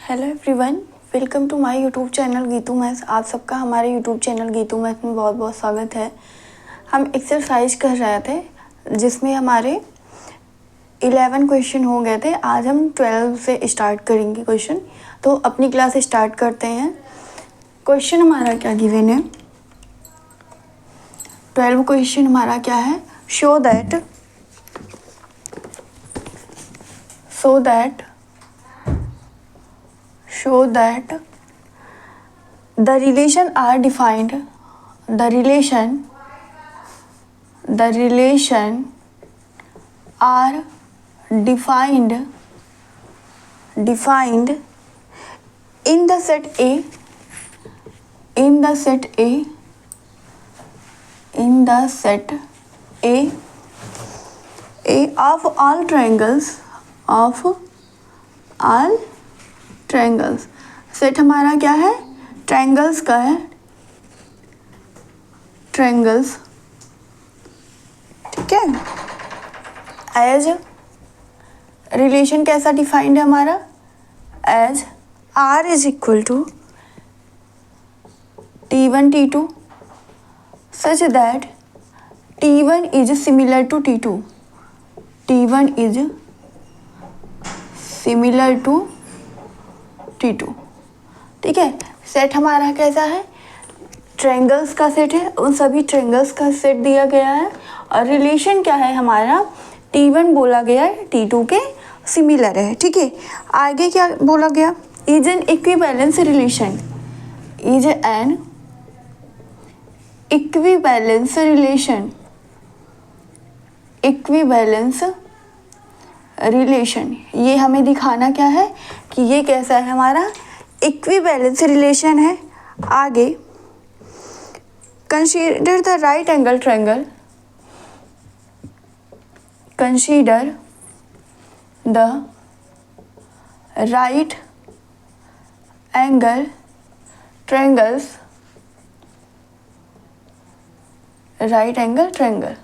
Hello everyone, welcome to my YouTube channel Geetu maths. आप सबका हमारे यूट्यूब चैनल गीतू मैथ्स में बहुत बहुत स्वागत है। हम एक्सरसाइज कर रहे थे जिसमें हमारे 11 क्वेश्चन हो गए थे। आज हम 12 से स्टार्ट करेंगे क्वेश्चन। तो अपनी क्लास स्टार्ट करते हैं। क्वेश्चन हमारा क्या गिवन है? 12 क्वेश्चन हमारा क्या है? Show that the relation are defined the relation are defined in the set A of all triangles set हमारा क्या है? ट्रायंगल्स का है। ट्रायंगल्स, ठीक है। एज रिलेशन कैसा डिफाइंड है हमारा? As R is equal to T1 T2 such that T1 is similar to T2। T1 is similar to T2, ठीक है। सेट हमारा कैसा है? ट्रायंगल्स का सेट है। उन सभी ट्रायंगल्स का सेट दिया गया है और रिलेशन क्या है हमारा? T1 बोला गया है T2 के सिमिलर है, ठीक है। आगे क्या बोला गया? Is an equivalence relation. Is an equivalence relation ये हमें दिखाना क्या है कि ये कैसा है हमारा? इक्विवेलेंस रिलेशन है। आगे consider the right angle triangle. Consider the right angle triangles. Right angle triangle,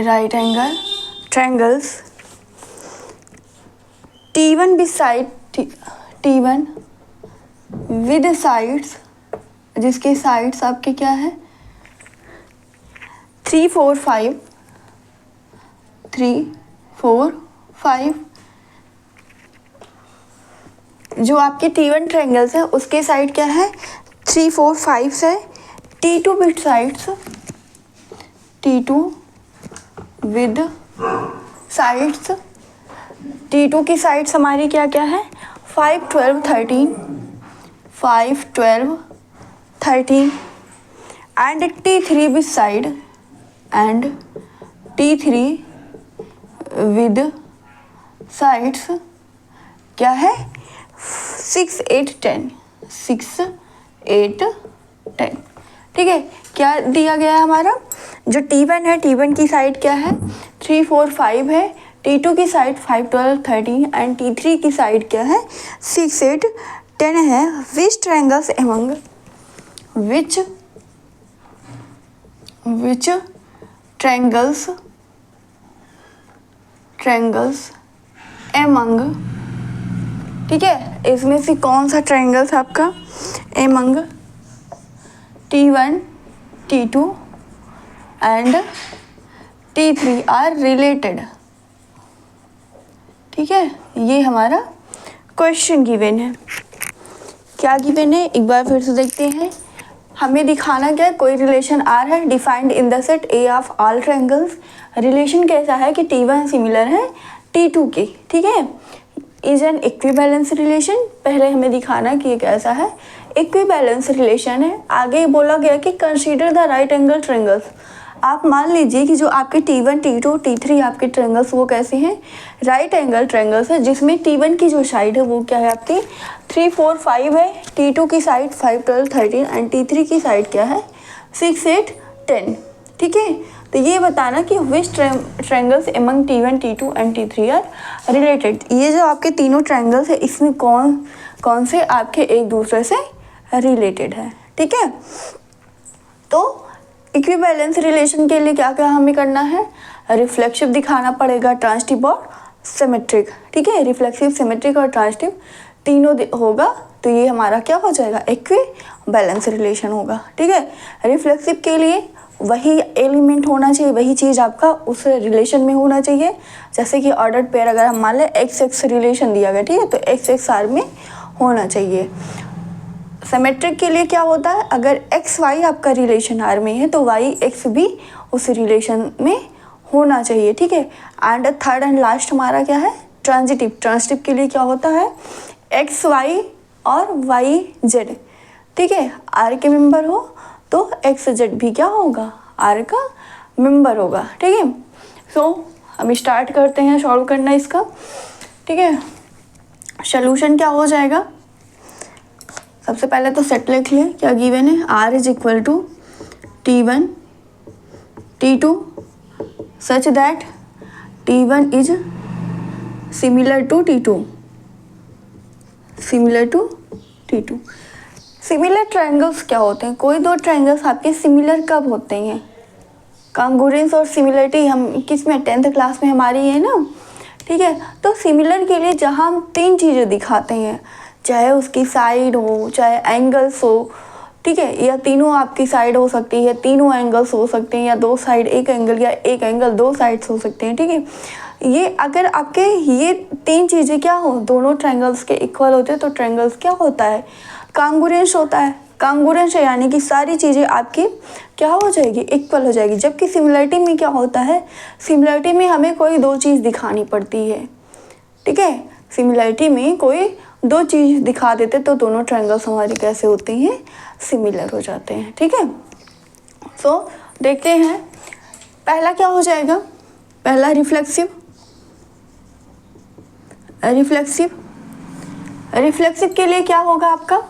right angle triangles T1 beside T1 with sides, जिसके साइड्स आपके क्या है? 3 4 5 3 4 5। जो आपके T1 ट्रायंगल्स है उसके साइड क्या है? 3 4 5 से। T2 with sides, T2 with sides, T2 की साइड्स हमारी क्या क्या है? 5 12 13 5 12 13 and T3 with side and T3 with sides क्या है? 6 8 10 6 8 10, ठीक है। क्या दिया गया है हमारा? जो T1 है T1 की साइड क्या है? 3 4 5 है। T2 की साइड 5 12 13 एंड T3 की साइड क्या है? 6 8 10 है। विच ट्रायंगल्स एमंग विच ट्रायंगल्स एमंग, ठीक है। इसमें से कौन सा ट्रायंगल्स आपका among T1 T2 and T3 are related, ठीक है। ये हमारा क्वेश्चन गिवन है। क्या गिवन है एक बार फिर से देखते हैं। हमें दिखाना क्या है? कोई रिलेशन आर है defined in the set A of all triangles. Relation कैसा है कि T1 सिमिलर है T2 के, ठीक है। इज एन इक्विवेलेंस रिलेशन, पहले हमें दिखाना कि ये कैसा है? इक्विवेलेंस रिलेशन है। आगे बोला गया कि consider the right angle triangles. आप मान लीजिए कि जो आपके T1 T2 T3 आपके ट्रायंगल्स वो कैसे हैं? राइट एंगल ट्रायंगल्स है, जिसमें T1 की जो साइड है वो क्या है आपकी? 3 4 5 है। T2 की साइड 5 12 13 एंड T3 की साइड क्या है? 6 8 10, ठीक है। तो ये बताना कि which triangles among T1 T2 and T3 are related. ये जो आपके तीनों ट्रायंगल्स है इसमें कौन से आपके एक दूसरे से रिलेटेड है, ठीक है। तो इक्विवेलेंस रिलेशन के लिए क्या क्या हमें करना है, रिफ्लेक्सिव दिखाना पड़ेगा, ट्रांजिटिव और सिमेट्रिक, ठीक है। रिफ्लेक्सिव, सिमेट्रिक और ट्रांजिटिव तीनों होगा तो ये हमारा क्या हो जाएगा, इक्विवेलेंस रिलेशन होगा, ठीक है। रिफ्लेक्सिव के लिए वही एलिमेंट होना चाहिए, वही चीज़ आपका उस रिलेशन में होना चाहिए। जैसे कि ऑर्डर्ड पेयर अगर हम मान लें एक्स एक्स रिलेशन दिया गया, ठीक है, तो एक्स एक्स आर में होना चाहिए। सिमेट्रिक के लिए क्या होता है, अगर एक्स वाई आपका रिलेशन आर में है तो वाई एक्स भी उस रिलेशन में होना चाहिए, ठीक है। एंड थर्ड एंड लास्ट हमारा क्या है, ट्रांजिटिव। ट्रांजिटिव के लिए क्या होता है, एक्स वाई और वाई जेड, ठीक है, आर के मेंबर हो तो एक्स जेड भी क्या होगा, आर का मेंबर होगा, ठीक है। सो हम स्टार्ट करते हैं सॉल्व करना इसका, ठीक है। सोल्यूशन क्या हो जाएगा, सबसे पहले तो सेट लिख लें, क्या गिवन है, R is equal to T1 T2 such that T1 is similar to T2, similar to T2। Similar triangles क्या होते हैं, कोई दो ट्रायंगल्स आपके सिमिलर कब होते हैं, कॉन्ग्रुएंस और सिमिलरिटी हम किस में 10th क्लास में हमारी है ना, ठीक है। तो सिमिलर के लिए जहाँ हम तीन चीज़ें दिखाते हैं, चाहे उसकी साइड हो, चाहे एंगल्स हो, ठीक है, या तीनों आपकी साइड हो सकती है, तीनों एंगल्स हो सकते हैं, या दो साइड एक एंगल, या एक एंगल दो साइड्स हो सकते हैं, ठीक है। ये अगर आपके ये तीन चीज़ें क्या हो, दोनों ट्रायंगल्स के इक्वल होते हैं तो ट्रायंगल्स क्या होता है, कॉन्ग्रुएंस होता है। कॉन्ग्रुएंस यानी कि सारी चीज़ें आपकी क्या हो जाएगी, इक्वल हो जाएगी। जबकि सिमिलरिटी में क्या होता है, सिमिलरिटी में हमें कोई दो चीज़ दिखानी पड़ती है, ठीक है। सिमिलरिटी में कोई दो चीज़ दिखा देते तो दोनों ट्रायंगल्स हमारे कैसे होते हैं, सिमिलर हो जाते हैं, ठीक है। सो देखते हैं पहला क्या हो जाएगा, पहला रिफ्लेक्सिव। रिफ्लेक्सिव, रिफ्लेक्सिव के लिए क्या होगा आपका,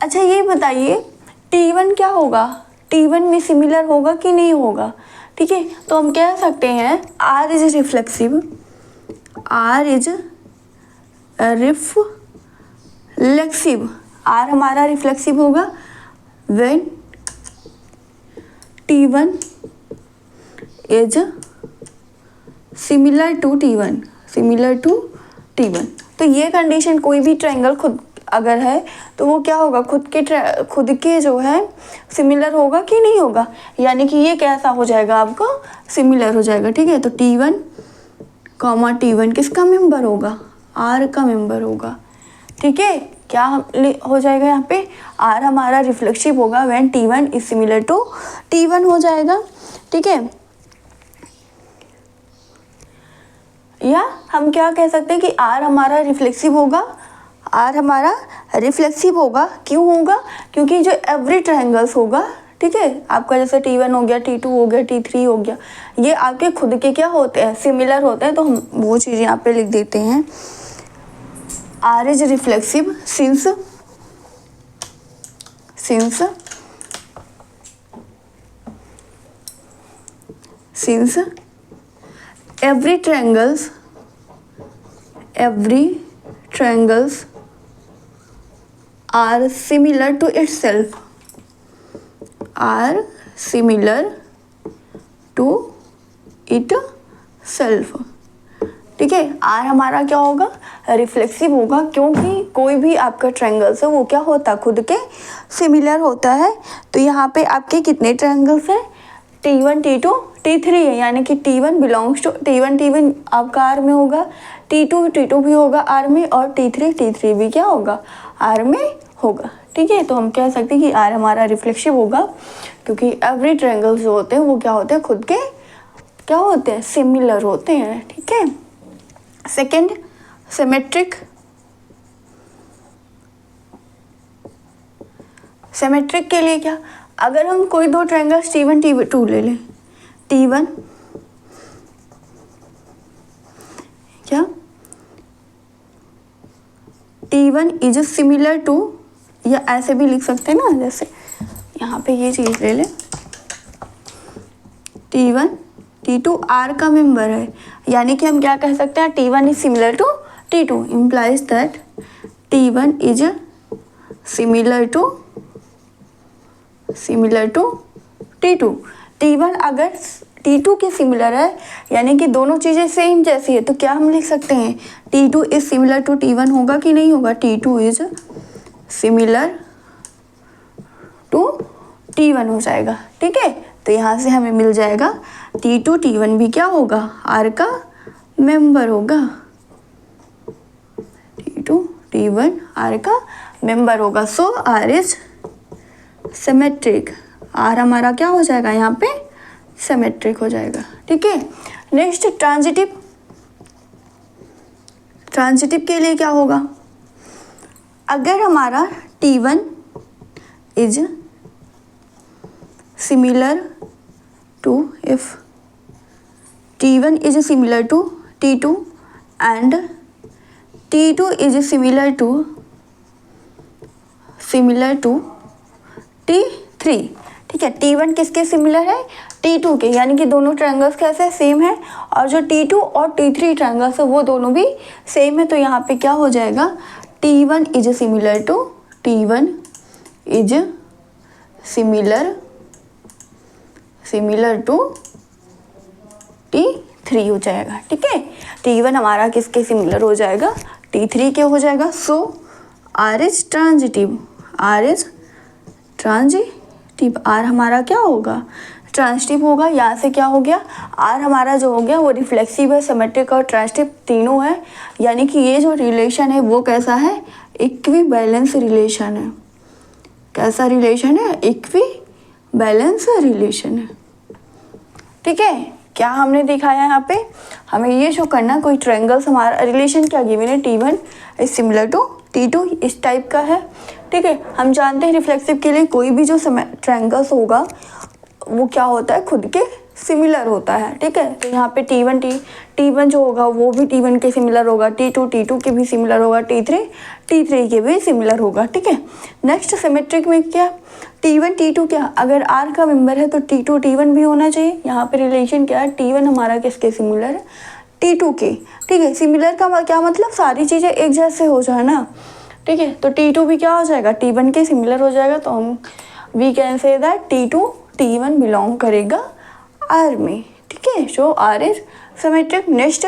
अच्छा ये बताइए T1 क्या होगा, T1 में सिमिलर होगा कि नहीं होगा, ठीक है। तो हम कह सकते हैं R is reflexive, R is reflexive, R हमारा रिफ्लेक्सिव होगा when T1 is similar to T1, similar to T1। तो ये कंडीशन कोई भी ट्रायंगल खुद अगर है तो वो क्या होगा, खुद के जो है सिमिलर होगा कि नहीं होगा, यानी कि ये कैसा हो जाएगा, आपको सिमिलर हो जाएगा, ठीक है। तो T1 कॉमा T1 किसका मेंबर होगा, R का मेंबर होगा, ठीक है। क्या हो जाएगा यहाँ पे, R हमारा रिफ्लेक्सिव होगा when T1 is similar to T1 हो जाएगा, ठीक है। या हम क्या कह सकते हैं कि R हमारा रिफ्लेक्सिव होगा, R हमारा रिफ्लेक्सिव होगा, क्यों होगा, क्योंकि जो एवरी ट्रायंगल्स होगा, ठीक है, आपका जैसे T1 हो गया, T2 हो गया, T3 हो गया, ये आपके खुद के क्या होते हैं, सिमिलर होते हैं। तो हम वो चीज़ यहाँ पे लिख देते हैं, R is reflexive since every triangles are similar to itself, are similar to itself, ठीक है। R हमारा क्या होगा, रिफ्लेक्सिव होगा, क्योंकि कोई भी आपका ट्रायंगल्स है वो क्या होता है, खुद के सिमिलर होता है। तो यहाँ पे आपके कितने ट्रायंगल्स हैं, T1 T2 T3 है, यानी कि T1 बिलोंग्स टू T1 आपका R में होगा, T2 भी होगा R में, और T3 भी क्या होगा, R में होगा, ठीक है। तो हम कह सकते हैं कि R हमारा रिफ्लेक्सिव होगा क्योंकि एवरी ट्रायंगल्स जो होते हैं वो क्या होते हैं, खुद के क्या होते हैं, सिमिलर होते हैं, ठीक है। सेकेंड सिमेट्रिक, सिमेट्रिक के लिए क्या, अगर हम कोई दो ट्रायंगल्स T1 T2 ले लें, T1 क्या, T1 इज सिमिलर टू, या ऐसे भी लिख सकते हैं ना, जैसे यहाँ पे ये चीज़ ले लें, T1 T2 R का मेंबर है, यानी कि हम क्या कह सकते हैं, T1 is similar to T2 implies that T1 is similar to similar to T2। T1 अगर T2 के सिमिलर है यानी कि दोनों चीज़ें सेम जैसी है तो क्या हम लिख सकते हैं T2 is similar to T1 होगा कि नहीं होगा? T2 is similar to T1 हो जाएगा। ठीक है, तो यहाँ से हमें मिल जाएगा T2 T1 भी क्या होगा? R का मेंबर होगा। T2 T1 R का मेंबर होगा। सो R इज सिमेट्रिक। R हमारा क्या हो जाएगा यहाँ पे? सिमेट्रिक हो जाएगा। ठीक है, नेक्स्ट ट्रांजिटिव। ट्रांजिटिव के लिए क्या होगा? अगर हमारा T1 is similar to if T1 is similar to T2 and T2 is similar to T3। ठीक है, T1 किसके सिमिलर है? T2 के, यानी कि दोनों ट्रायंगल्स कैसे सेम है और जो T2 और T3 ट्रायंगल्स है वो दोनों भी सेम है। तो यहाँ पे क्या हो जाएगा? T1 is similar to T3 हो जाएगा। ठीक है, T1 हमारा किसके सिमिलर हो जाएगा? T3 के हो जाएगा। सो R इज ट्रांजिटिव। R हमारा क्या होगा? ट्रांजिटिव होगा। यहाँ से क्या हो गया? R हमारा जो हो गया वो रिफ्लेक्सिव है, सिमेट्रिक और ट्रांजिटिव तीनों है। यानी कि ये जो रिलेशन है वो कैसा है? इक्विबैलेंस रिलेशन है। कैसा रिलेशन है? इक्विबैलेंस रिलेशन है। ठीक है, क्या हमने दिखाया यहाँ पे? हमें ये शो करना कोई ट्रायंगल्स हमारा रिलेशन क्या गिवन है? T1 is similar to T2 इस टाइप का है। ठीक है, हम जानते हैं रिफ्लेक्सिव के लिए कोई भी जो ट्रायंगल्स होगा वो क्या होता है? खुद के सिमिलर होता है। ठीक है, तो यहाँ पे T1 जो होगा वो भी T1 के सिमिलर होगा, T2 के भी सिमिलर होगा, T3 के भी सिमिलर होगा। ठीक है, नेक्स्ट सिमेट्रिक में क्या? T1 T2 क्या? अगर R का मेंबर है तो T2 T1 भी होना चाहिए। यहाँ पे रिलेशन क्या है? T1 हमारा किसके सिमिलर है? T2 के। ठीक है, सिमिलर का क्या मतलब? सारी चीज़ें एक जैसे हो जाए ना। ठीक है, तो T2 भी क्या हो जाएगा? T1 के सिमिलर हो जाएगा। तो हम we can say that T2 T1 belong करेगा R में। ठीक है, so R is symmetric. Next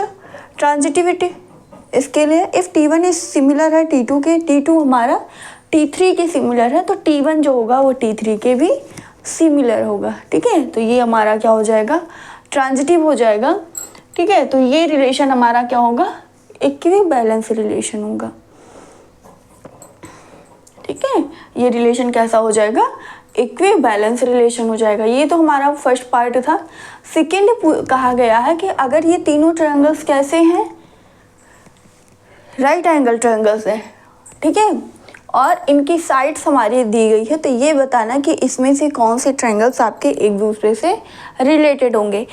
transitivity, इसके लिए इफ T1 इज सिमिलर है T2 के, T2 हमारा T3 के सिमिलर है तो T1 जो होगा वो T3 के भी सिमिलर होगा। ठीक है, तो ये हमारा क्या हो जाएगा? ट्रांजिटिव हो जाएगा। ठीक है, तो ये रिलेशन हमारा क्या होगा? इक्विबैलेंस रिलेशन होगा। ठीक है, ये रिलेशन कैसा हो जाएगा? इक्विबैलेंस रिलेशन हो जाएगा। ये तो हमारा फर्स्ट पार्ट था। सेकेंड कहा गया है कि अगर ये तीनों ट्रायंगल्स कैसे हैं? राइट एंगल ट्रायंगल्स है। ठीक है, और इनकी साइड्स हमारी दी गई है, तो ये बताना कि इसमें से कौन से ट्रायंगल्स आपके एक दूसरे से रिलेटेड होंगे।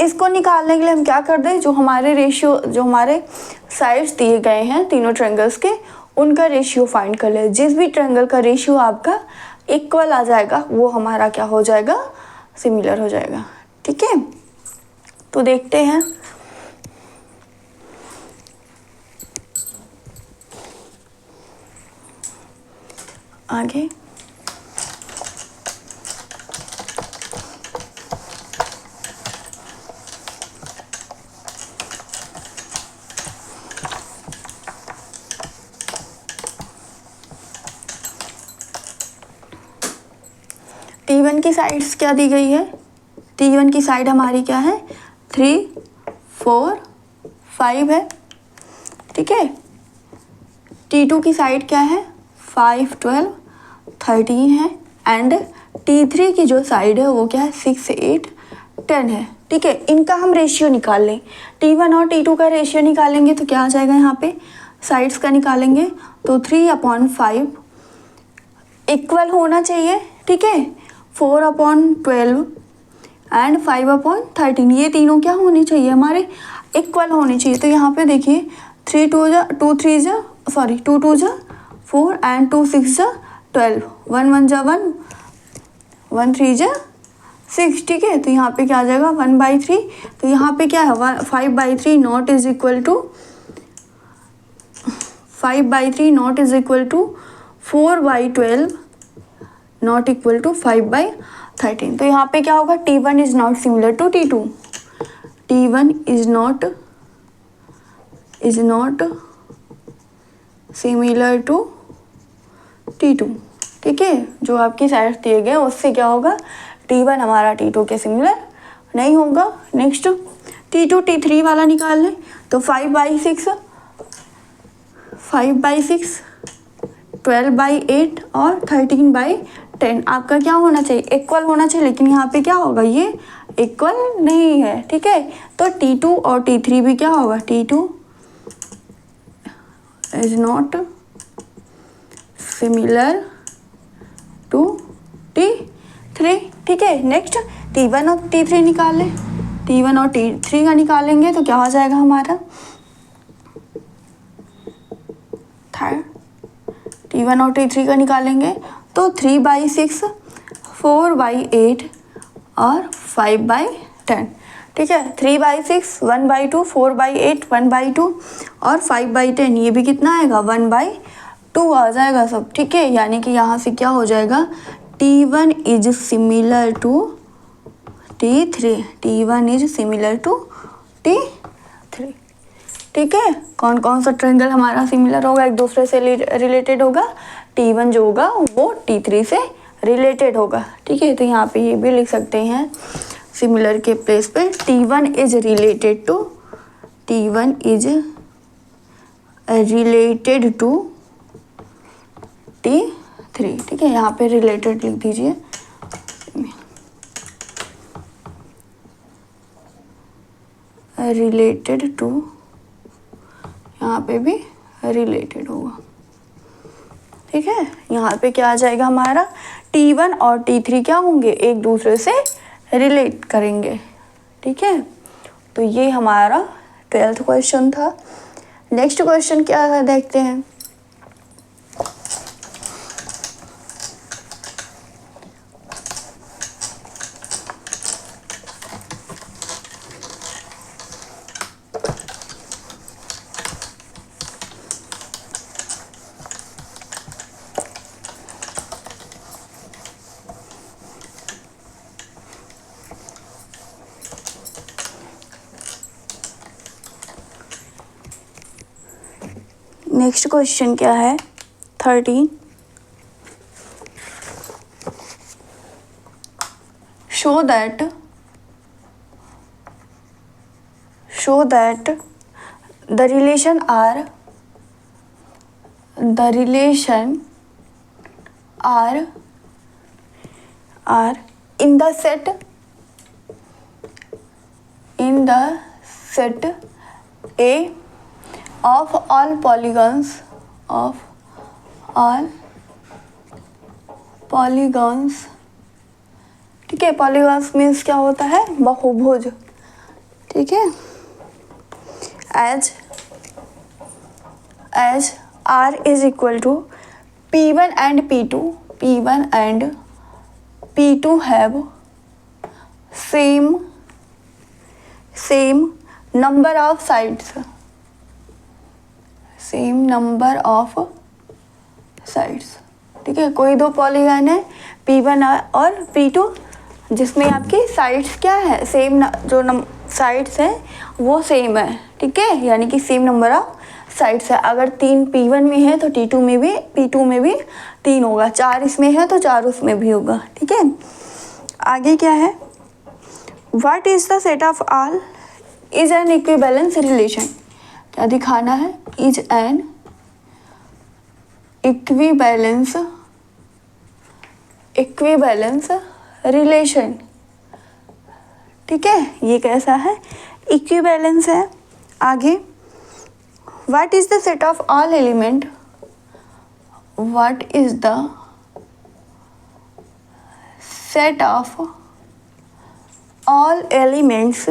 इसको निकालने के लिए हम क्या कर दें? जो हमारे साइड्स दिए गए हैं तीनों ट्रायंगल्स के, उनका रेशियो फाइंड कर ले। जिस भी ट्रायंगल का रेशियो आपका इक्वल आ जाएगा वो हमारा क्या हो जाएगा? सिमिलर हो जाएगा। ठीक है, तो देखते हैं आगे। T1 की साइड्स क्या दी गई है? T1 की साइड हमारी क्या है? 3, 4, 5 है। ठीक है, T2 की साइड क्या है? 5, 12, 13 है। एंड T3 की जो साइड है वो क्या है? 6, 8, 10 है। ठीक है, इनका हम रेशियो निकाल लें। T1 और T2 का रेशियो निकालेंगे तो क्या आ जाएगा? यहाँ पे साइड्स का निकालेंगे तो 3/5 इक्वल होना चाहिए। ठीक है, 4/12 एंड 5/13 ये तीनों क्या होने चाहिए? हमारे इक्वल होने चाहिए। तो यहाँ पे देखिए 2 2 2 4 एंड 2 6 12, 1 1 1 1 3 6। ठीक है, तो यहाँ पे क्या आ जाएगा? 1/3। तो यहाँ पे क्या है? 5/3 not is equal to 5/3 not is equal to 4/12 not equal to 5/13। तो यहाँ पे क्या होगा, T1 is not similar to T2, T1 is not similar to T2। ठीक है, जो आपकी साइड दिए गए उससे क्या होगा, T1 हमारा T2 के सिमिलर नहीं होगा। नेक्स्ट T2 T3 वाला निकाल लें, तो 5/6, 5/6, 12/8 और 13/10 आपका क्या होना चाहिए, इक्वल होना चाहिए। लेकिन यहाँ पे क्या होगा, ये इक्वल नहीं है। ठीक है, तो T2 और T3 भी क्या होगा, T2 is not similar to T3। ठीक है, नेक्स्ट T1 और T3 निकाल लें, T1 और T3 का निकालेंगे तो क्या हो जाएगा हमारा, T1 और T3 का निकालेंगे तो 3/6, 4/8 और 5/10। ठीक है, 3/6, 1/2, 4/8, 1/2 और 5/10, ये भी कितना आएगा, 1/2 आ जाएगा सब। ठीक है, यानी कि यहाँ से क्या हो जाएगा, T1 is similar to T3, T1 is similar to T3। ठीक है, कौन कौन सा ट्रायंगल हमारा सिमिलर होगा, एक दूसरे से रिलेटेड होगा, T1 जो होगा वो T3 से रिलेटेड होगा। ठीक है, तो यहाँ पे ये भी लिख सकते हैं सिमिलर के प्लेस पे, T1 is related to T3। ठीक है, यहाँ पे रिलेटेड लिख दीजिए, रिलेटेड टू, यहाँ पे भी रिलेटेड होगा। ठीक है, यहाँ पे क्या आ जाएगा हमारा, T1 और T3 क्या होंगे, एक दूसरे से रिलेट करेंगे। ठीक है, तो ये हमारा 12th क्वेश्चन था। नेक्स्ट क्वेश्चन क्या है देखते हैं। नेक्स्ट क्वेश्चन क्या है, 13, show that the relation R in the set A of all polygons ठीक है, पॉलीगॉन्स मीन्स क्या होता है, बहुभुज। ठीक है, as R is equal to P1 and P2 have same number of sides, ठीक है, कोई दो पॉलीगन है P1 और P2 जिसमें आपकी साइड्स क्या है, सेम, जो साइड्स हैं वो सेम है। ठीक है, यानी कि सेम नंबर ऑफ साइड्स है। अगर 3 P1 में है तो P2 में भी 3 होगा, 4 इसमें है तो 4 उसमें भी होगा। ठीक है, आगे क्या है, what is the set of all is an equivalence relation. क्या दिखाना है, इज एन इक्विवेलेंस रिलेशन। ठीक है, ये कैसा है, इक्विवेलेंस है। आगे, what is the set of all element, what is the set of all elements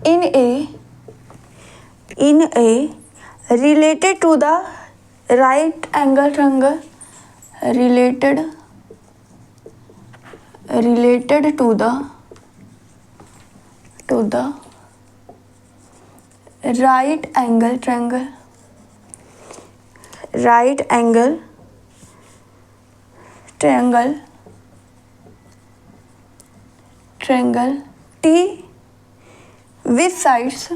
in a related to the right angle triangle, related to the right angle triangle। Right angle triangle T with sides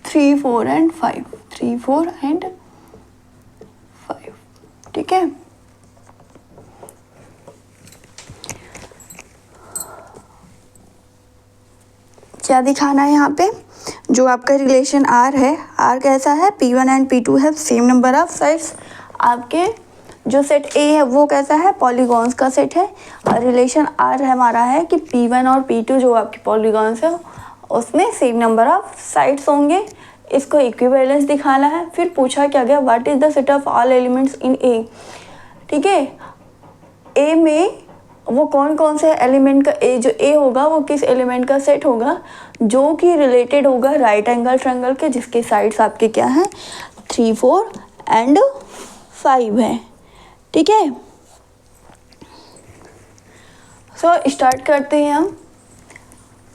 3, 4 and 5, 3, 4 and 5, ठीक है। क्या दिखाना है यहाँ पे, जो आपका relation R है, R कैसा है, P1 and P2 have same number of sides. आपके जो सेट A है वो कैसा है, पॉलीगॉन्स का सेट है, और रिलेशन R हमारा है कि P1 और P2 जो आपके पॉलीगॉन्स है उसमें सेम नंबर ऑफ साइड्स होंगे। इसको इक्विवेलेंस दिखाना है। फिर पूछा क्या गया, what is the set of all elements in A, ठीक है। A में वो कौन कौन से एलिमेंट का जो A होगा वो किस एलिमेंट का सेट होगा, जो कि रिलेटेड होगा राइट एंगल ट्रायंगल के, जिसके साइड्स आपके क्या हैं, 3, 4 एंड 5 है, ठीक है। सो स्टार्ट करते हैं हम।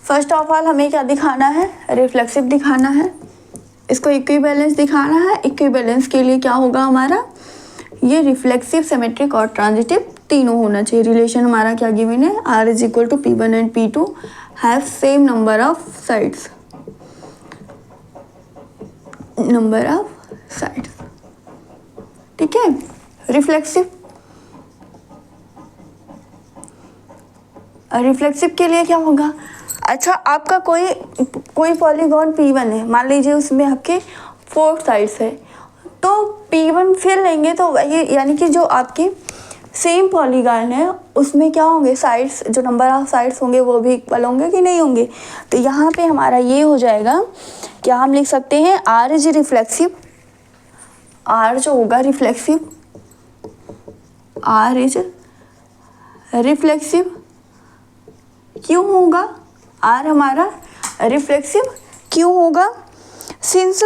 फर्स्ट ऑफ ऑल हमें क्या दिखाना है, रिफ्लेक्सिव दिखाना है, इसको इक्विवेलेंस दिखाना है। इक्विवेलेंस के लिए क्या होगा हमारा, ये रिफ्लेक्सिव, सिमेट्रिक और ट्रांजिटिव तीनों होना चाहिए। रिलेशन हमारा क्या गिवन है, R is equal to P1 and P2 have same number of sides, ठीक है। रिफ्लेक्सिव के लिए क्या होगा, अच्छा आपका कोई पॉलीगॉन P1 है, मान लीजिए उसमें आपके 4 साइड्स है, तो P1 फिर लेंगे तो वही, यानी कि जो आपकी सेम पॉलीगॉन है उसमें क्या होंगे, साइड्स, जो नंबर ऑफ साइड्स होंगे वो भी इक्वल होंगे कि नहीं होंगे। तो यहाँ पे हमारा ये हो जाएगा, क्या हम लिख सकते हैं, R इज रिफ्लेक्सिव, R जो होगा रिफ्लेक्सिव, R इज रिफ्लेक्सिव क्यों होगा, R हमारा रिफ्लेक्सिव क्यों होगा, since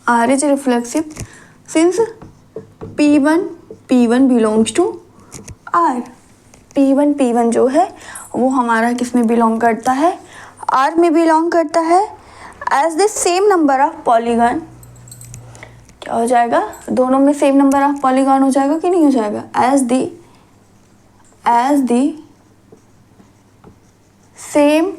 R is reflexive since P1 belongs to R, P1 जो है वो हमारा किस में बिलोंग करता है, R में बिलोंग करता है। As the same number of polygon, क्या हो जाएगा, दोनों में सेम नंबर ऑफ पॉलीगॉन हो जाएगा कि नहीं हो जाएगा, as the same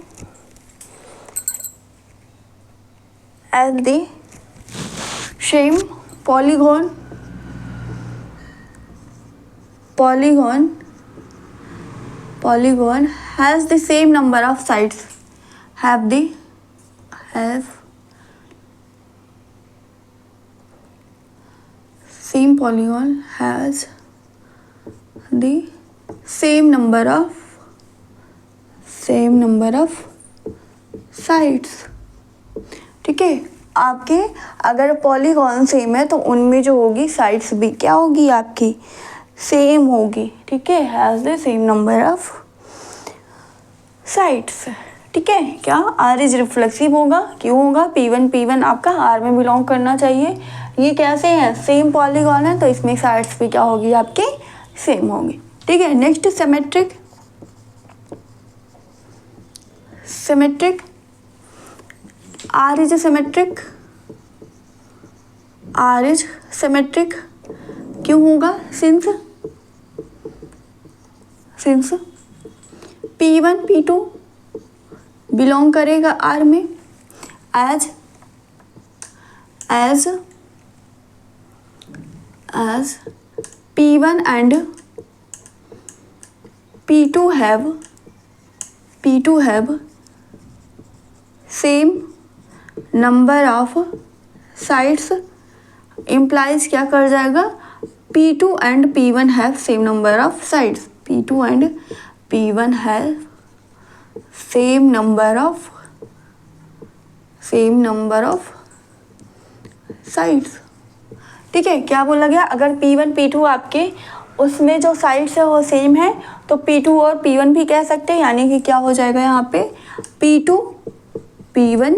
polygon has the same number of sides, same polygon has the same number of sides, ठीक है। आपके अगर पॉलीगॉन सेम है तो उनमें जो होगी साइड्स भी क्या होगी, आपकी सेम होगी, ठीक है, has the same number of sides, ठीक है। क्या R इज रिफ्लेक्सिव होगा, क्यों होगा, P1 आपका R में बिलोंग करना चाहिए। ये कैसे हैं, सेम पॉलीगॉन है तो इसमें साइड्स भी क्या होगी, आपके सेम होंगी, ठीक है। Next symmetric, R is symmetric क्यों होगा, सिंस P1 P2 बिलोंग करेगा R में, as P1 and P2 have same number of sides, implies क्या कर जाएगा, P2 and P1 have same number of sides, P2 and P1 have same number of sides, ठीक है। क्या बोला गया, अगर P1 P2 आपके उसमें जो साइड्स है वो सेम है तो P2 और P1 भी कह सकते हैं, यानी कि क्या हो जाएगा यहाँ पे, P1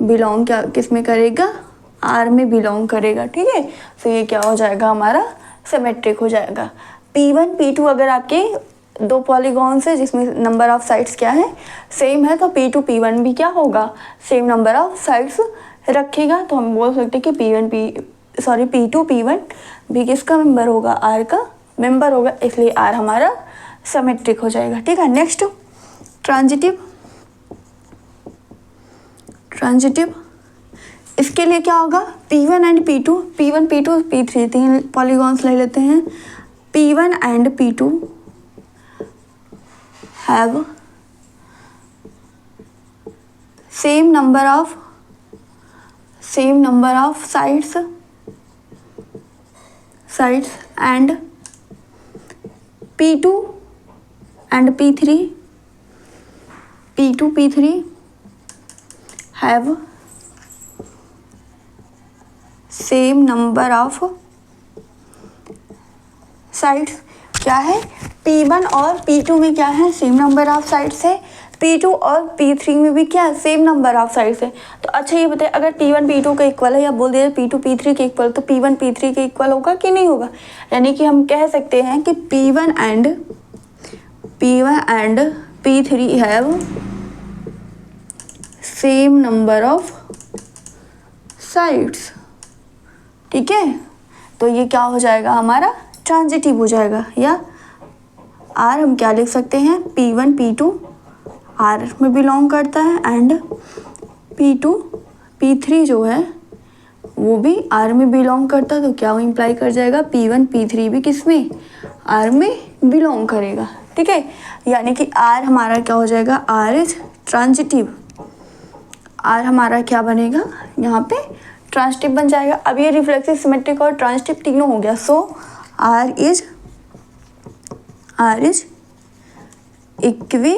बिलोंग क्या किस में करेगा, R में बिलोंग करेगा, ठीक है। तो ये क्या हो जाएगा, हमारा सिमेट्रिक हो जाएगा। P1 P2 अगर आपके दो पॉलीगॉन्स है जिसमें नंबर ऑफ साइड्स क्या है, सेम है, तो P2 P1 भी क्या होगा, सेम नंबर ऑफ साइड्स रखेगा। तो हम बोल सकते हैं कि P2 P1 भी किसका मेंबर होगा, R का मेंबर होगा, इसलिए R हमारा सिमेट्रिक हो जाएगा। ठीक है, नेक्स्ट ट्रांजिटिव, इसके लिए क्या होगा, P1 and P2, P1 P2 P3 तीन पॉलीगॉन्स ले लेते हैं। P1 and P2 have same number of sides and P2 and P3 have same number of sides। क्या है, P1 और P2 में क्या है, सेम नंबर ऑफ साइड्स है, P2 और P3 में भी क्या है, सेम नंबर ऑफ साइड्स है। तो अच्छा ये बताइए, अगर P1 P2 के इक्वल है या बोल दिया P2 P3 के इक्वल, तो P1 P3 के इक्वल होगा कि नहीं होगा। यानी कि हम कह सकते हैं कि P1 and P3 have same number of sides. ठीक है, तो ये क्या हो जाएगा, हमारा ट्रांजिटिव हो जाएगा। या R हम क्या लिख सकते हैं, P1 P2 R में बिलोंग करता है एंड P2 P3 जो है वो भी R में बिलोंग करता है। तो क्या इंप्लाई कर जाएगा, P1 P3 भी किस में, R में बिलोंग करेगा। ठीक है, यानी कि R हमारा क्या हो जाएगा, R इज ट्रांजिटिव। R हमारा क्या बनेगा, यहाँ पे ट्रांजिटिव बन जाएगा। अब ये रिफ्लेक्सिव, सिमेट्रिक और ट्रांजिटिव तीनों हो गया। सो R is equi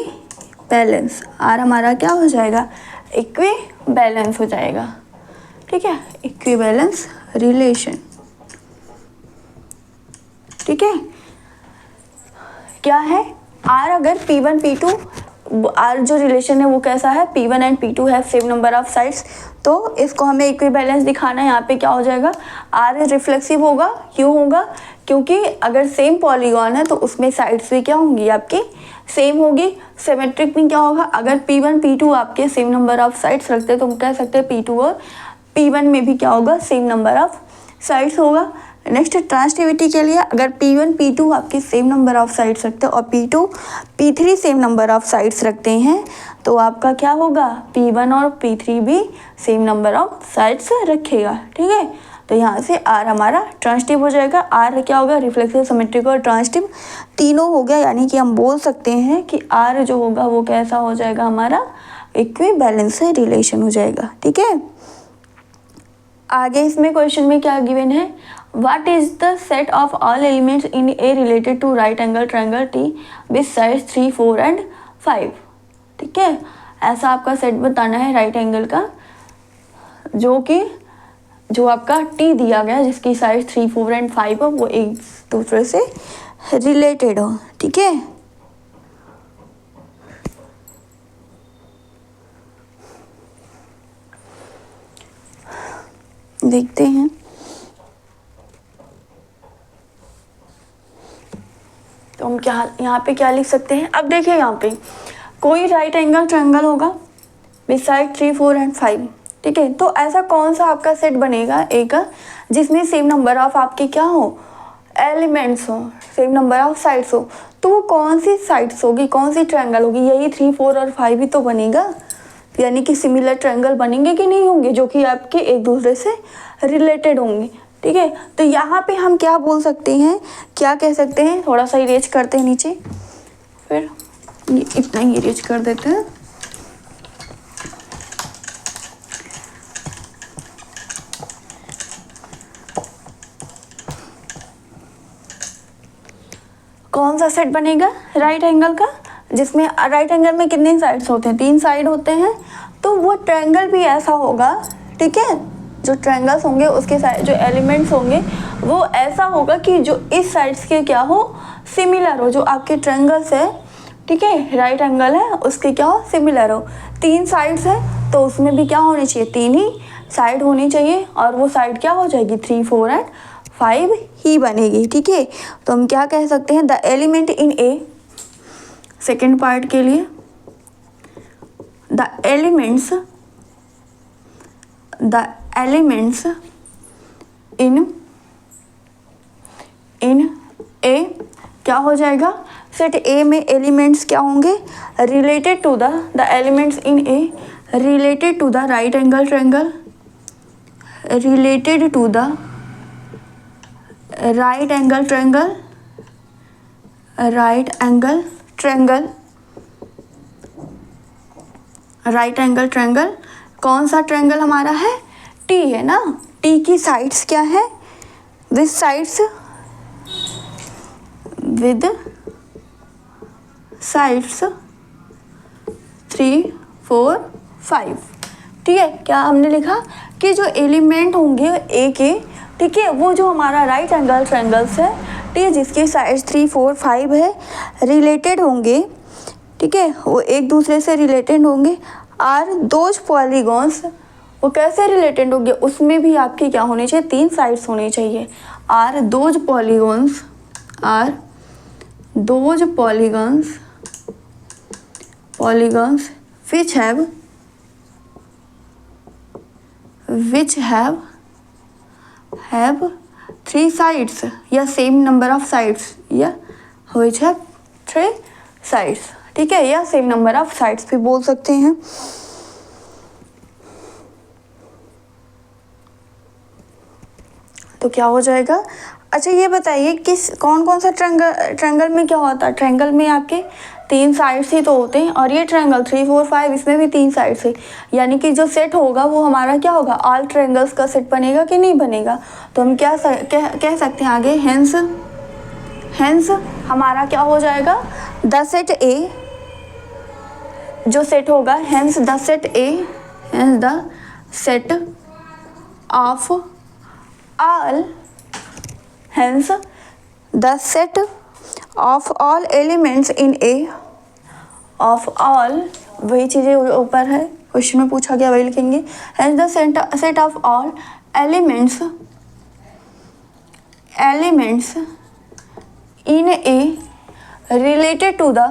balance. R हमारा क्या हो जाएगा, इक्वी बैलेंस हो जाएगा। ठीक है, इक्वी बैलेंस रिलेशन। ठीक है, क्या है, R अगर P1 P2 R जो रिलेशन है वो कैसा है, P1 एंड P2 है सेम नंबर ऑफ साइड्स, तो इसको हमें इक्वी बैलेंस दिखाना है। यहाँ पे क्या हो जाएगा, R रिफ्लेक्सिव होगा। क्यों होगा, क्योंकि अगर सेम पॉलीगॉन है तो उसमें साइड्स भी क्या होंगी, आपकी सेम होगी। सिमेट्रिक में क्या होगा, अगर P1 P2 आपके सेम नंबर ऑफ साइड्स रखते हैं तो हम कह सकते हैं P2 और P1 में भी क्या होगा, सेम नंबर ऑफ साइड्स होगा। नेक्स्ट ट्रांजिटिविटी के लिए, अगर P1 P2 आपके सेम नंबर ऑफ साइड्स रखते हैं और P2 P3 same number of sides रखते हैं तो आपका क्या होगा, P1 और P3 भी सेम नंबर ऑफ साइड्स रखेगा। ठीक है, तो यहाँ से R हमारा ट्रांजिटिव हो जाएगा। R क्या होगा, रिफ्लेक्सिव, सिमेट्रिक और ट्रांजिटिव तीनों हो गया। यानी कि हम बोल सकते हैं कि R जो होगा वो कैसा हो जाएगा, हमारा इक्वी बैलेंस से रिलेशन हो जाएगा। ठीक है, आगे इसमें क्वेश्चन में क्या गिवन है, What is the set of all elements in A related to right angle triangle T with sides 3, 4 and 5। ठीक है, ऐसा आपका सेट बताना है राइट एंगल का जो आपका T दिया गया जिसकी साइड 3, 4 एंड 5 हो, वो एक दूसरे से रिलेटेड हो। ठीक है, देखते हैं। तो हम क्या यहाँ पे क्या लिख सकते हैं, अब देखिए यहाँ पे कोई राइट एंगल ट्रायंगल होगा विद साइड 3, 4 एंड 5। ठीक है, तो ऐसा कौन सा आपका सेट बनेगा एक जिसमें सेम नंबर ऑफ आपके क्या हो, एलिमेंट्स हो, सेम नंबर ऑफ साइड्स हो। तो वो कौन सी साइड्स होगी, कौन सी ट्रायंगल होगी, यही 3, 4 और 5 ही तो बनेगा। यानी कि सिमिलर ट्रायंगल बनेंगे कि नहीं होंगे, जो कि आपके एक दूसरे से रिलेटेड होंगे। ठीक है, तो यहाँ पे हम क्या बोल सकते हैं, क्या कह सकते हैं, थोड़ा सा इरेज करते हैं नीचे, फिर ये इतना ही इरेज कर देते हैं। कौन सा सेट बनेगा राइट एंगल का, जिसमें राइट एंगल में कितने साइड्स होते हैं, 3 साइड होते हैं। तो वो ट्रायंगल भी ऐसा होगा, ठीक है, जो ट्रायंगल्स होंगे उसके साइड जो एलिमेंट्स होंगे वो ऐसा होगा कि जो इस साइड्स के क्या हो, सिमिलर हो। जो आपके ट्रायंगल्स है, ठीक है, राइट एंगल है, उसके क्या हो, सिमिलर हो। 3 साइड्स है तो उसमें भी क्या होनी चाहिए, 3 ही साइड होनी चाहिए, और वो साइड क्या हो जाएगी, 3, 4 एंड 5 ही बनेगी। ठीक है, तो हम क्या कह सकते हैं, the element in A, second part के लिए द एलिमेंट्स इन ए क्या हो जाएगा, सेट ए में एलिमेंट्स क्या होंगे, related to the elements in a related to the right angle triangle, related to the right angle triangle, right angle triangle. कौन सा ट्रायंगल हमारा है, टी है ना। टी की साइड्स क्या है, विद साइड्स 3, 4, 5। ठीक है, क्या हमने लिखा कि जो एलिमेंट होंगे ए के, ठीक है, वो जो हमारा राइट एंगल ट्रायंगल्स है, ठीक है, जिसकी साइड्स 3, 4, 5 है, रिलेटेड होंगे, ठीक है, वो एक दूसरे से रिलेटेड होंगे। आर दोज पॉलीगॉन्स, वो कैसे रिलेटेड होंगे, उसमें भी आपकी क्या होनी चाहिए, 3 साइड्स होनी चाहिए। Are those polygons which have 3 sides या same number of sides या which have 3 sides, ठीक है, या same number of sides भी बोल सकते हैं। तो क्या हो जाएगा, अच्छा ये बताइए किस कौन सा ट्रायंगल में क्या होता है, ट्रायंगल में आपके 3 साइड्स ही तो होते हैं, और ये ट्रायंगल 3, 4, 5 इसमें भी 3 साइड्स है, यानी कि जो सेट होगा वो हमारा क्या होगा, ऑल ट्रायंगल्स का सेट बनेगा कि नहीं बनेगा। तो हम क्या कह सकते हैं आगे, हेंस हमारा क्या हो जाएगा, द सेट ए जो सेट होगा, hence the set A, hence the set of all, hence the set of all elements in A, of all वही चीज़ें ऊपर है क्वेश्चन में पूछा गया वही लिखेंगे। hence the set of all elements in A related to the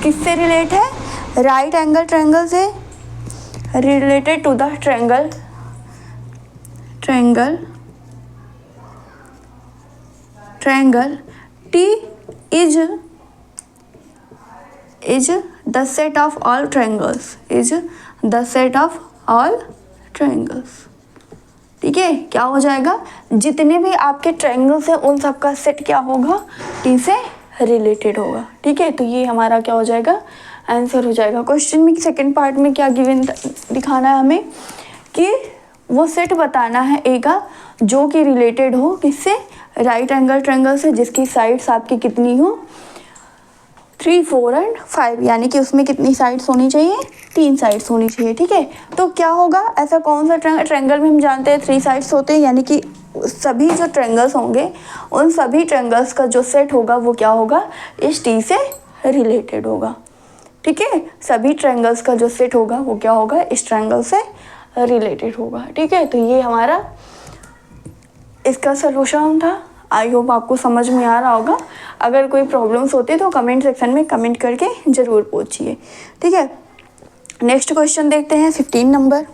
किससे रिलेट है, राइट एंगल ट्रायंगल से, related to the triangle T is the set of all triangles, ठीक है। क्या हो जाएगा, जितने भी आपके ट्रायंगल्स हैं उन सब का सेट क्या होगा, टी से रिलेटेड होगा, ठीक है। तो ये हमारा क्या हो जाएगा, आंसर हो जाएगा। क्वेश्चन में सेकंड पार्ट में क्या गिवन दिखाना है हमें, कि वो सेट बताना है ए का जो कि रिलेटेड हो किससे, राइट एंगल ट्रायंगल से, जिसकी साइड्स आपकी कितनी हो, 3, 4 एंड 5, यानी कि उसमें कितनी साइड्स होनी चाहिए, 3 साइड्स होनी चाहिए, ठीक है। तो क्या होगा, ऐसा कौन सा ट्रायंगल में हम जानते हैं 3 साइड्स होते हैं, यानी कि सभी जो ट्रायंगल्स होंगे उन सभी ट्रायंगल्स का जो सेट होगा वो क्या होगा, इस टी से रिलेटेड होगा, ठीक है। सभी ट्रायंगल्स का जो सेट होगा वो क्या होगा, इस ट्रायंगल से रिलेटेड होगा, ठीक है। तो ये हमारा इसका सलूशन था। आई होप आपको समझ में आ रहा होगा। अगर कोई प्रॉब्लम्स होती है तो कमेंट सेक्शन में कमेंट करके ज़रूर पूछिए, ठीक है। नेक्स्ट क्वेश्चन देखते हैं 14 नंबर।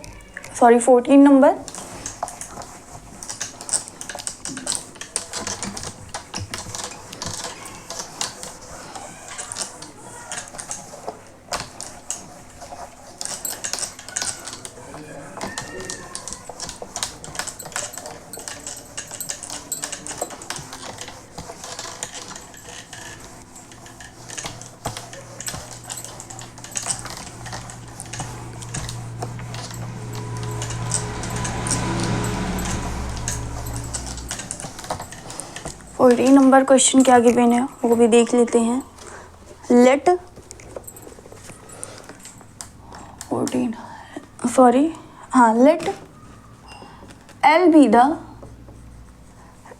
14 नंबर क्वेश्चन क्या गिवन है वो भी देख लेते हैं। Let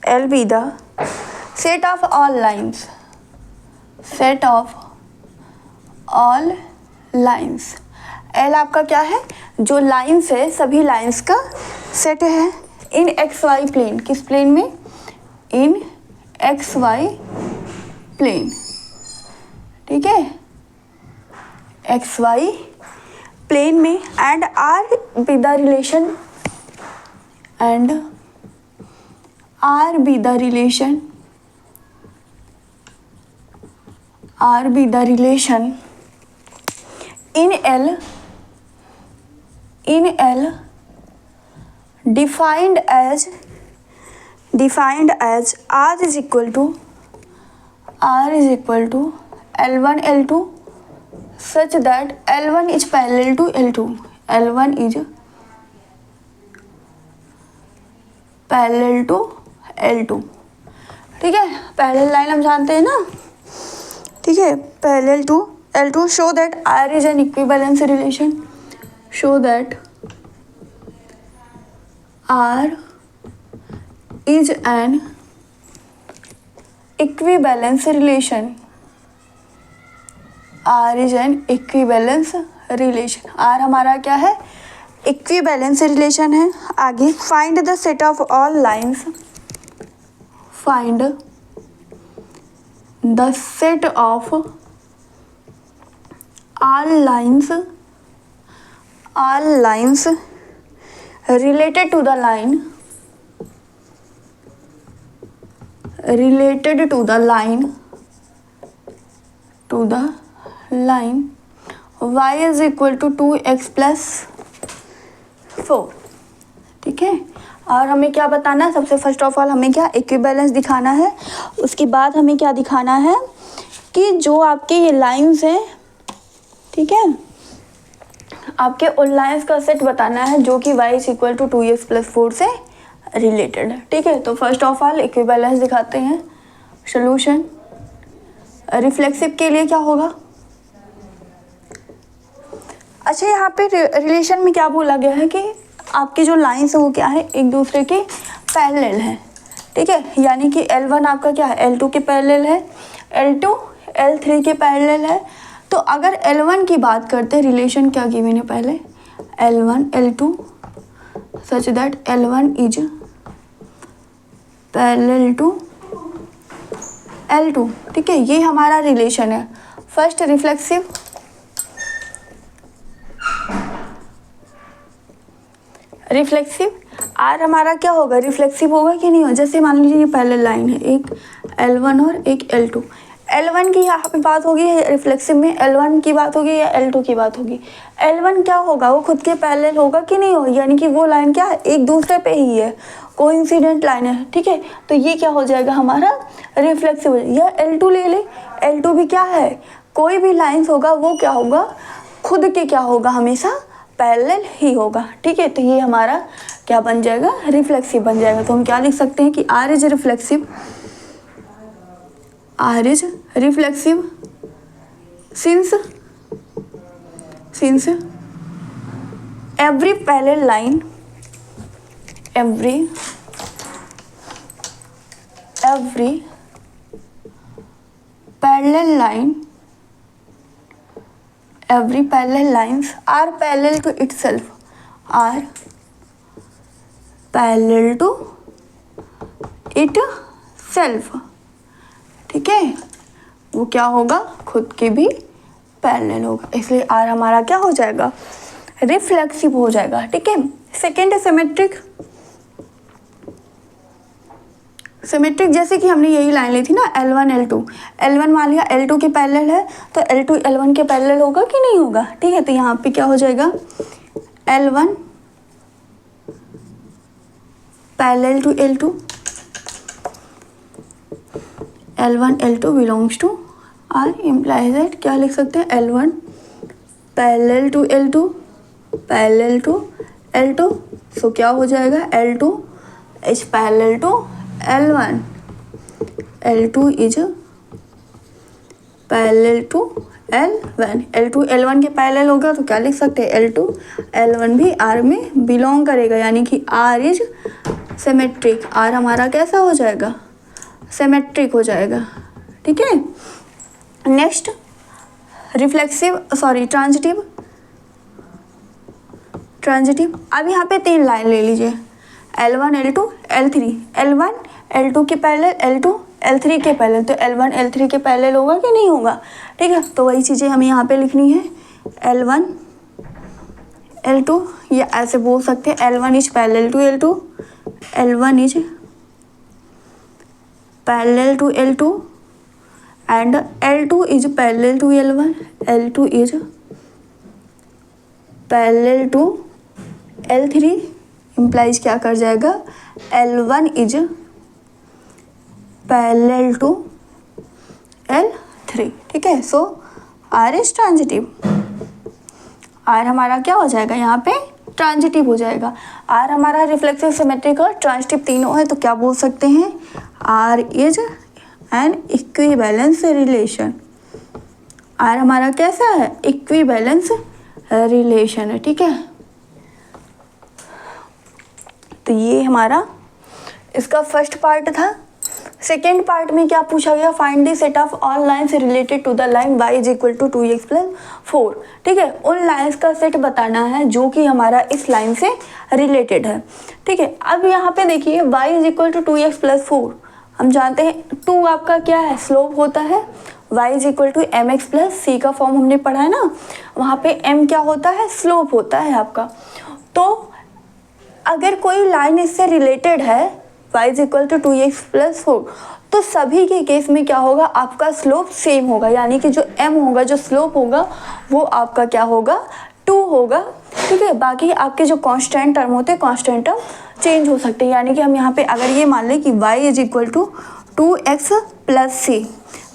L be the set of all lines। L आपका क्या है, जो लाइन्स है, सभी लाइन्स का सेट है, इन एक्स वाई प्लेन, किस प्लेन में, इन एक्स वाई प्लेन, ठीक है, एक्स वाई प्लेन में, and are be the relation, and are be the relation, are be the relation in L defined as R is equal to L1 L2 such that L1 is parallel to L2, L1 is parallel to L2, ठीक है, parallel line हम जानते हैं ना, ठीक है, parallel to L2, show that R is an equivalence relation, show that R is an equivalence relation, R is an equivalence relation, R हमारा क्या है, equivalence relation है। आगे find the set of all lines, find the set of all lines related to the line, y is equal to 2x plus 4, ठीक है। और हमें क्या बताना है, सबसे फर्स्ट ऑफ ऑल हमें क्या इक्विवेलेंस दिखाना है, उसके बाद हमें क्या दिखाना है कि जो आपके ये लाइंस हैं, ठीक है, आपके उन लाइंस का सेट बताना है जो कि y is equal to 2x plus 4 से रिलेटेड है, ठीक है। तो फर्स्ट ऑफ ऑल इक्विवेलेंस दिखाते हैं। सोल्यूशन रिफ्लेक्सिव के लिए क्या होगा, अच्छा यहाँ पे रिलेशन में क्या बोला गया है कि आपकी जो लाइंस है वो क्या है, एक दूसरे के पैरेलल है, ठीक है, यानी कि L1 आपका क्या है, L2 के पैरेलल है, L2 L3 के पैरेलल है। तो अगर L1 की बात करते हैं, रिलेशन क्या गिवन है पहले, L1 L2 such that L1 is parallel to L2, ठीक है, ये हमारा रिलेशन है। फर्स्ट रिफ्लेक्सिव आर हमारा क्या होगा, रिफ्लेक्सिव होगा कि नहीं होगा। जैसे मान लीजिए ये पैरेलल लाइन है, एक L1 और एक L2, L1 की यहाँ पे बात होगी, रिफ्लेक्सिव में L1 की बात होगी या L2 की बात होगी। L1 क्या होगा, वो खुद के पैरेलल होगा कि नहीं होगा, यानी कि वो लाइन क्या है, एक दूसरे पे ही है, कोइंसिडेंट लाइन है, ठीक है। तो ये क्या हो जाएगा हमारा रिफ्लेक्सिव। या L2 ले ले, L2 भी क्या है, कोई भी लाइन्स होगा वो क्या होगा, खुद के क्या होगा, हमेशा पैरेलल ही होगा, ठीक है। तो ये हमारा क्या बन जाएगा, रिफ्लेक्सिव बन जाएगा। तो हम क्या लिख सकते हैं कि R is reflexive, R is reflexive since every parallel line lines are parallel to itself, are parallel to itself, ठीक है, वो क्या होगा, खुद के भी पैरेलल होगा, इसलिए आर हमारा क्या हो जाएगा, रिफ्लेक्सिव हो जाएगा, ठीक है। सेकेंड है सिमेट्रिक, जैसे कि हमने यही लाइन ली थी ना, L1 L2, L1 मान लिया L2 के पैरेलल है, तो L2 L1 के पैरेलल होगा कि नहीं होगा, ठीक है। तो यहाँ पे क्या हो जाएगा, L1 parallel to L2, L1 L2 belongs to R, implies that क्या लिख सकते हैं, L1 पैरेलल टू L2, सो क्या हो जाएगा, L2 is parallel to L1, L2 is parallel to L1, L2 L1 के पैरेलल होगा तो क्या लिख सकते हैं, L2 L1 भी R में बिलोंग करेगा, यानी कि R इज सिमेट्रिक, R हमारा कैसा हो जाएगा, सिमेट्रिक हो जाएगा, ठीक है। Next transitive. अब यहाँ पे 3 लाइन ले लीजिए, L1 L2 L3, L1 L2 के पैरेलल, L2 L3 के पैरेलल, तो L1 L3 के पैरेलल होगा कि नहीं होगा, ठीक है। तो वही चीज़ें हमें यहाँ पे लिखनी है, L1 L2, या ऐसे बोल सकते हैं L1 is parallel to L2, L1 is parallel to L2 and L2 is parallel to L1, L2 is parallel to L3, implies क्या कर जाएगा, L1 is parallel to L3, ठीक है। So R is transitive, R हमारा क्या हो जाएगा यहाँ पे, ट्रांजिटिव हो जाएगा। R हमारा रिफ्लेक्सिव, सिमेट्रिक और ट्रांजिटिव तीनों है, तो क्या बोल सकते हैं, R is an equivalence relation. R हमारा कैसा है, इक्विवेलेंस रिलेशन है, ठीक है। तो ये हमारा इसका फर्स्ट पार्ट था। सेकेंड पार्ट में क्या पूछा गया, find the set of all lines related to the line y is equal to 2x plus 4, ठीक है। उन लाइन्स का सेट बताना है जो कि हमारा इस लाइन से रिलेटेड है, ठीक है। अब यहाँ पे देखिए y is equal to 2x plus 4, हम जानते हैं 2 आपका क्या है, स्लोप होता है, y is equal to mx plus c का फॉर्म हमने पढ़ा है ना, वहाँ पे m क्या होता है, स्लोप होता है आपका। तो अगर कोई लाइन इससे रिलेटेड है y is equal to 2x plus 4, तो सभी के केस में क्या होगा, आपका स्लोप सेम होगा, यानी कि जो m होगा, जो स्लोप होगा, वो आपका क्या होगा, 2 होगा, ठीक है। बाकी आपके जो कांस्टेंट टर्म होते हैं, कांस्टेंट टर्म चेंज हो सकते हैं, यानी कि हम यहाँ पे अगर ये मान लें कि y is equal to 2x plus c,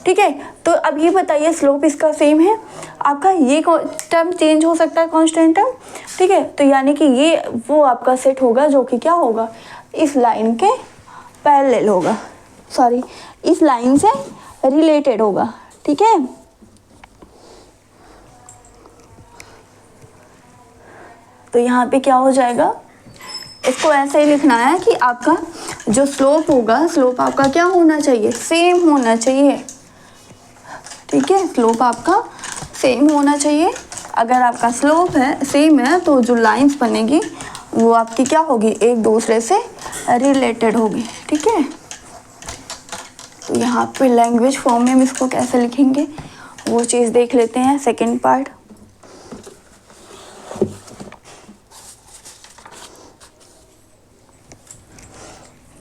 ठीक है। तो अब ये बताइए स्लोप इसका सेम है, आपका ये टर्म चेंज हो सकता है, कांस्टेंट टर्म, ठीक है। तो यानी कि ये वो आपका सेट होगा जो कि क्या होगा, इस लाइन के पैरेलल होगा, सॉरी इस लाइन से रिलेटेड होगा, ठीक है। तो यहाँ पे क्या हो जाएगा, इसको ऐसे ही लिखना है कि आपका जो स्लोप होगा, स्लोप आपका क्या होना चाहिए, सेम होना चाहिए, ठीक है। स्लोप आपका सेम होना चाहिए। अगर आपका स्लोप है सेम है तो जो लाइंस बनेगी वो आपकी क्या होगी, एक दूसरे से रिलेटेड होगी, ठीक है। तो यहाँ पे लैंग्वेज फॉर्म में हम इसको कैसे लिखेंगे वो चीज़ देख लेते हैं। सेकंड पार्ट,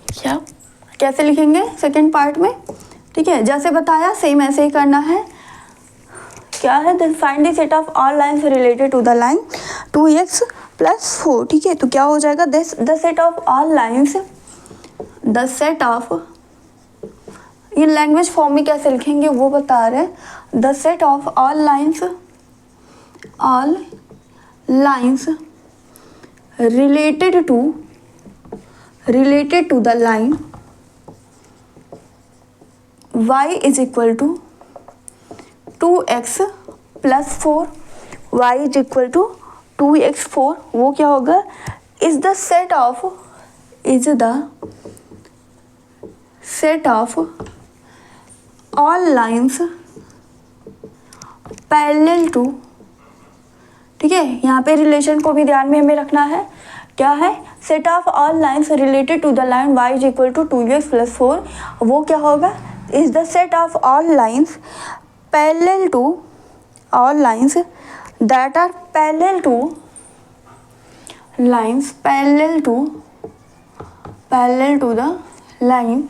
क्या कैसे लिखेंगे सेकंड पार्ट में, ठीक है। जैसे बताया सेम ऐसे ही करना है। क्या है, find the set of all lines related to the line 2x plus 4, ठीक है। तो क्या हो जाएगा, the set of all lines, the set of, ये लैंग्वेज फॉर्म में कैसे लिखेंगे वो बता रहे हैं, the set of all lines related to the line y is equal to 2x plus 4, y is equal to 2x4, वो क्या होगा, is the set of all lines parallel to, ठीक है। यहाँ पे रिलेशन को भी ध्यान में हमें रखना है, क्या है, set of all lines related to the line y is equal to 2x plus 4, वो क्या होगा, is the set of all lines parallel to all lines that are parallel to lines parallel to the line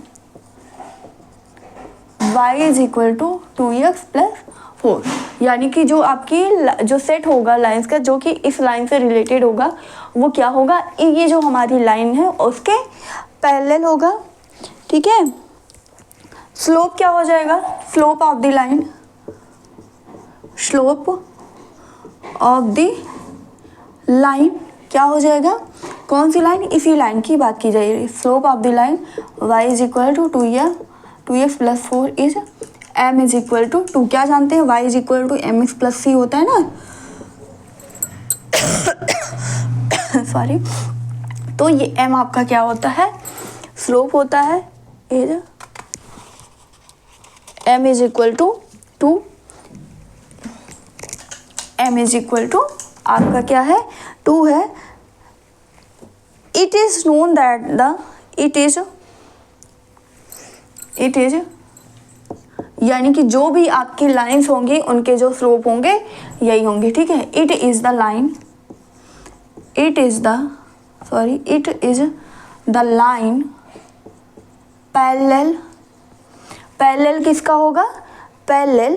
y is equal to 2x plus 4, यानी कि जो आपकी जो set होगा lines का जो कि इस लाइन से रिलेटेड होगा वो क्या होगा, ये जो हमारी लाइन है उसके पैरेलल होगा, ठीक है। स्लोप क्या हो जाएगा, slope of the line, slope of the line क्या हो जाएगा, कौन सी लाइन, इसी लाइन की बात की जाएगी। Slope of the line y is equal to 2x plus 4 is m is equal to 2, क्या जानते हैं, y is equal to mx plus c होता है ना, सॉरी। तो ये m आपका क्या होता है, स्लोप होता है, is m is equal to 2, m is equal to आपका क्या है 2 है, it is known that the it is यानी कि जो भी आपकी लाइंस होंगी उनके जो स्लोप होंगे यही होंगे, ठीक है। It is the line, it is the line parallel, parallel किसका होगा, parallel,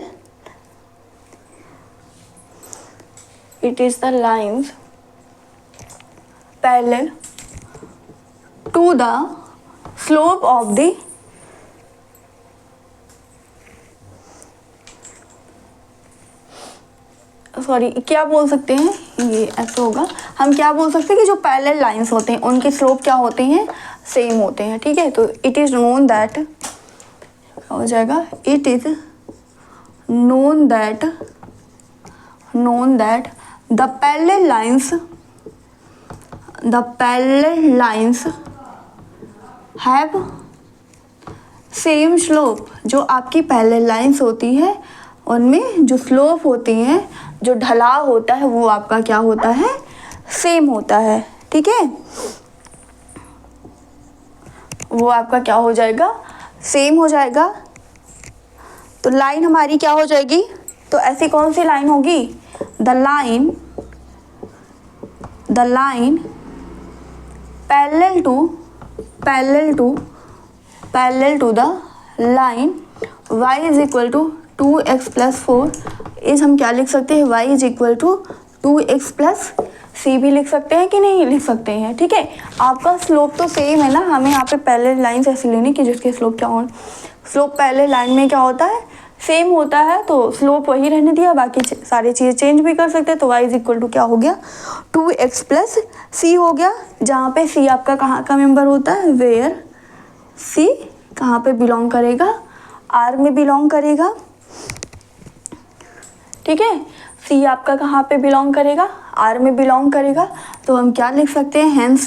it is the lines parallel to the slope of the sorry क्या बोल सकते हैं, ये ऐसा होगा, हम क्या बोल सकते हैं कि जो पैरेलल लाइंस होते हैं उनके स्लोप क्या होते हैं, सेम होते हैं, ठीक है। तो इट इज नोन दैट हो जाएगा, it is known that the parallel lines have same slope. जो आपकी पैरेलल लाइंस होती है उनमें जो स्लोप होती हैं, जो ढलाव होता है वो आपका क्या होता है, सेम होता है, ठीक है। वो आपका क्या हो जाएगा, सेम हो जाएगा। तो लाइन हमारी क्या हो जाएगी, तो ऐसी कौन सी लाइन होगी, the line parallel to the line y is equal to 2x plus 4 इस हम क्या लिख सकते हैं, y is equal to 2x plus c भी लिख सकते हैं कि नहीं लिख सकते हैं, ठीक है। आपका स्लोप तो सेम है ना, हमें यहाँ पे पैरेलल लाइंस ऐसी लेनी कि जिसके स्लोप क्या हो, स्लोप पैरेलल लाइन में क्या होता है, सेम होता है, तो स्लोप वही रहने दिया, बाकी सारी चीज़ें चेंज भी कर सकते हैं। तो y इज इक्वल टू क्या हो गया, 2x प्लस c हो गया, जहाँ पे c आपका कहाँ का मेंबर होता है, वेयर c कहाँ पे बिलोंग करेगा, r में बिलोंग करेगा, ठीक है। c आपका कहाँ पे बिलोंग करेगा, r में बिलोंग करेगा। तो हम क्या लिख सकते हैं,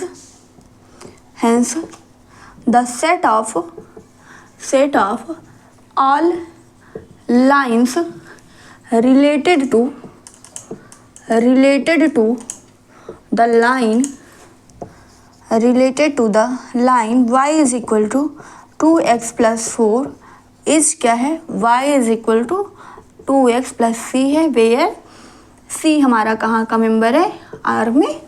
hence the set of all lines related to the line y is equal to 2x plus 4 is क्या है, y is equal to 2x plus c है, वेयर c हमारा कहाँ का मेंबर है, r में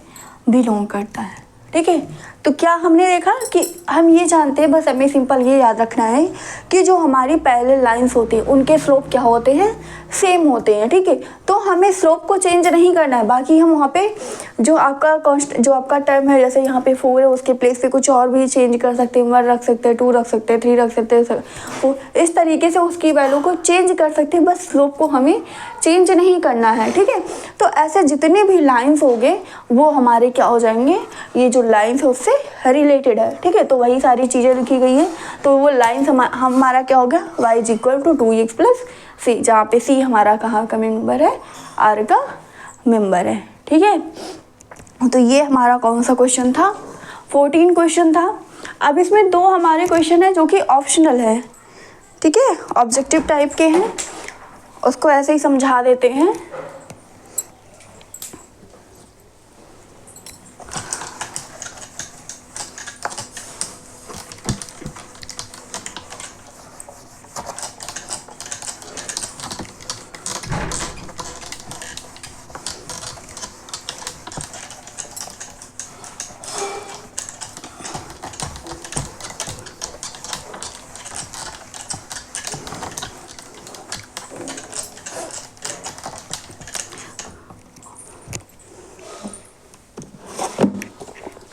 बिलोंग करता है, ठीक है। तो क्या हमने देखा कि हम ये जानते हैं, बस हमें सिंपल ये याद रखना है कि जो हमारी पैरेलल लाइंस होती हैं उनके स्लोप क्या होते हैं, सेम होते हैं, ठीक है। तो हमें स्लोप को चेंज नहीं करना है, बाकी हम वहाँ पे जो आपका टर्म है, जैसे यहाँ पे 4 है उसके प्लेस पे कुछ और भी चेंज कर सकते हैं, 1 रख सकते हैं, 2 रख सकते हैं, 3 रख सकते हैं, तो इस तरीके से उसकी वैल्यू को चेंज कर सकते हैं, बस स्लोप को हमें चेंज नहीं करना है, ठीक है। तो ऐसे जितने भी लाइन्स होंगे वो हमारे क्या हो जाएंगे, ये जो लाइन्स है उससे रिलेटेड है, ठीक है। तो वही सारी चीज़ें लिखी गई है। तो वो लाइन्स हमारा क्या हो गया, y is equal to 2x plus c, जहाँ पे c हमारा कहाँ का मेंबर है, r का मेंबर है, ठीक है। तो ये हमारा कौन सा क्वेश्चन था, 14 क्वेश्चन था। अब इसमें 2 हमारे क्वेश्चन है जो कि ऑप्शनल है, ठीक है, ऑब्जेक्टिव टाइप के हैं, उसको ऐसे ही समझा देते हैं।